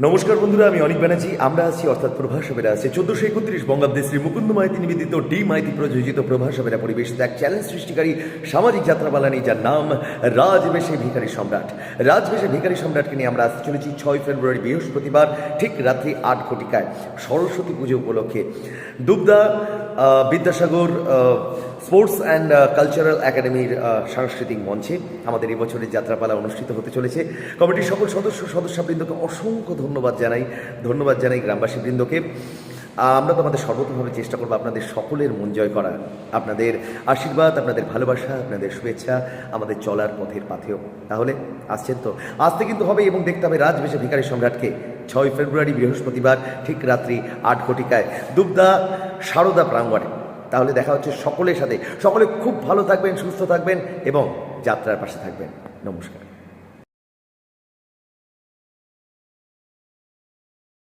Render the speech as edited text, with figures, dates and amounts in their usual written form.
নমস্কার বন্ধুরা, আমি অনিক ব্যানার্জি। আমরা আছি অর্থাৎ প্রভাসবেরা আছে 1431 বঙ্গাব্দে শ্রী মুকুন্দ মাইতি নিবেদিত ডি মাইতি প্রযোজিত প্রভাসবেরা পরিবেশিত এক চ্যালেঞ্জ সৃষ্টিকারী সামাজিক যাত্রাপালানি, যার নাম রাজবেশে ভিখারি সম্রাট। রাজবেশে ভিখারি সম্রাটকে নিয়ে আমরা আসতে চলেছি 6 ফেব্রুয়ারি বৃহস্পতিবার ঠিক রাত্রি 8 ঘটিকায় সরস্বতী পুজো উপলক্ষে দুবদা বিদ্যাসাগর স্পোর্টস অ্যান্ড কালচারাল একাডেমির সাংস্কৃতিক মঞ্চে আমাদের এই বছরের যাত্রাপালা অনুষ্ঠিত হতে চলেছে। কমিটির সকল সদস্যবৃন্দকে অসংখ্য ধন্যবাদ জানাই গ্রামবাসীবৃন্দকে। আমরা তো আমাদের সর্বতভাবে চেষ্টা করবো আপনাদের সকলের মন জয় করা। আপনাদের আশীর্বাদ, আপনাদের ভালোবাসা, আপনাদের শুভেচ্ছা আমাদের চলার পথের পাথেয়। তাহলে আসছেন তো? আসতে কিন্তু হবে এবং দেখতে হবে রাজবেশে ভিখারি সম্রাটকে 6 ফেব্রুয়ারি বৃহস্পতিবার ঠিক রাত্রি 8 ঘটিকায় দুবদা সারদা প্রাঙ্গণে। তাহলে দেখা হচ্ছে সকলের সাথে। সকলে খুব ভালো থাকবেন, সুস্থ থাকবেন এবং যাত্রার পাশে থাকবেন। নমস্কার।